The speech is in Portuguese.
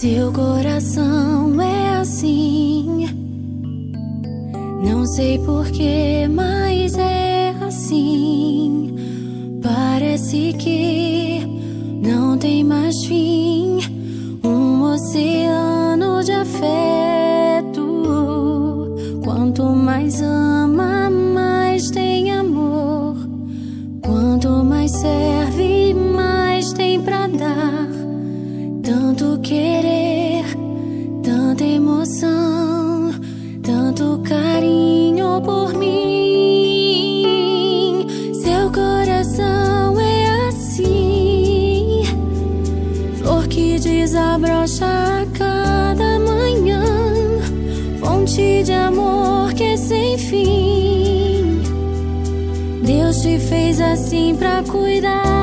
Seu coração é assim, não sei porquê, mas é assim. Parece que não tem mais fim, um oceano de afeto. Quanto mais ama, mais tem amor. Quanto mais serve, mais tem pra dar. Tanto querer, tanta emoção, tanto carinho por mim. Seu coração é assim, flor que desabrocha a cada manhã, fonte de amor que é sem fim. Deus te fez assim pra cuidar